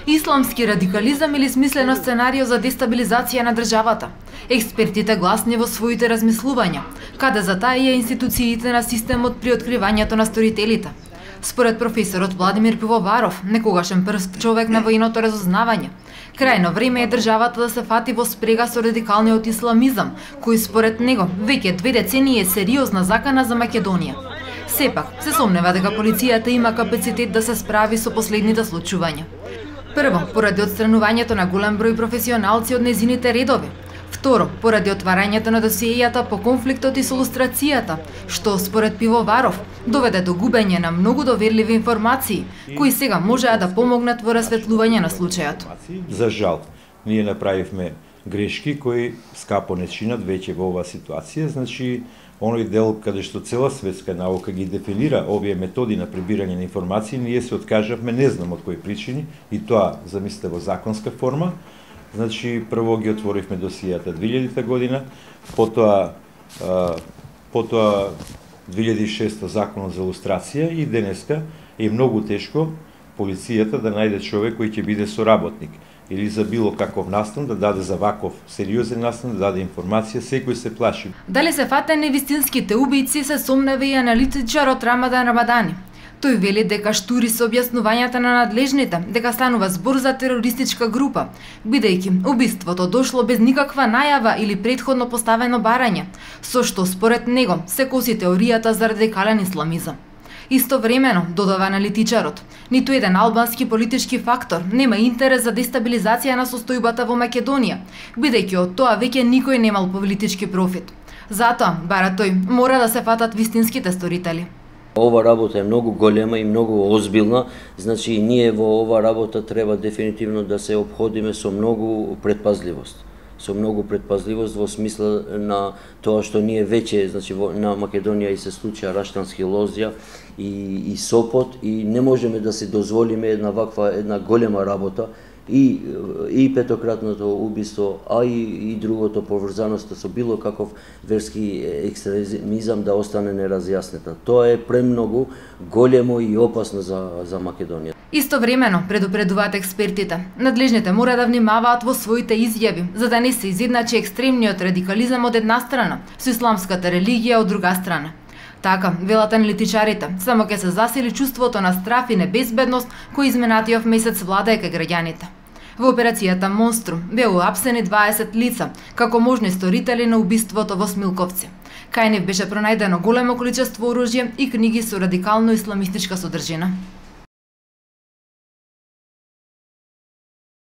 Исламски радикализам или смислено сценарио за дестабилизација на државата? Експертите гласни во своите размислувања, каде затаија институциите на системот при откривањето на сторителите. Според професорот Владимир Пивоваров, некогашен прв човек на војното разузнавање, крајно време е државата да се фати во спрега со радикалниот исламизам, кој според него веќе 2 децении е сериозна закана за Македонија. Сепак, се сомнева дека полицијата има капацитет да се справи со последните случувања. Прво, поради отстранувањето на голем број професионалци од незините редови. Второ, поради отварањето на досиејата по конфликтот и со лустрацијата, што според Пивоваров доведе до губење на многу доверливи информации, кои сега можеа да помогнат во расветлување на случајот. За жал, ние направивме грешки кои скапо не чинат веќе во оваа ситуација, значи оној дел каде што цела светска наука ги дефинира овие методи на прибирање на информации, ние се откажавме, не знам од кои причини, и тоа замислите во законска форма. Значи, прво ги отворивме досијата 2000 година, потоа 2006 законот за лустрација и денеска е многу тешко полицијата да најде човек кој ќе биде соработник или за било каков настан, да даде за ваков сериозен настан, да даде информација, секој се плаши. Дали се фатени вистинските убијци, се сомнева и аналитичарот Рамадан Рамадани. Тој вели дека штури со објаснувањата на надлежните, дека станува збор за терористичка група, бидејќи убиството дошло без никаква најава или претходно поставено барање, со што според него се коси теоријата за радикален исламизам. Истовремено, додава аналитичарот, ниту еден албански политички фактор нема интерес за дестабилизација на состојбата во Македонија, бидејќи од тоа веќе никој немал политички профит. Затоа, бара тој, мора да се фатат вистинските сторители. Ова работа е многу голема и многу озбилна, значи ние во ова работа треба дефинитивно да се опходиме со многу предпазливост. Со многу предпазливост во смисла на тоа што ние веќе, значи на Македонија и се случија раштански лозја и Сопот и не можеме да се дозволиме една голема работа и петократното убиство, а и другото поврзаноста со било каков верски екстремизам да остане неразјаснета. Тоа е премногу големо и опасно за Македонија. Истовремено, предупредуваат експертите, надлежните мора да внимаваат во своите изјави, за да не се изедначи екстремниот радикализам од една страна, со исламската религија од друга страна. Така, велат аналитичарите, само ќе се засили чувството на страф и небезбедност кој изминатиот месец владае кај граѓаните. Во операцијата Монструм беа уапсени 20 лица, како можни сторители на убиството во Смилковци. Кај нив беше пронајдено големо количество оружје и книги со радикално исламистичка содржина.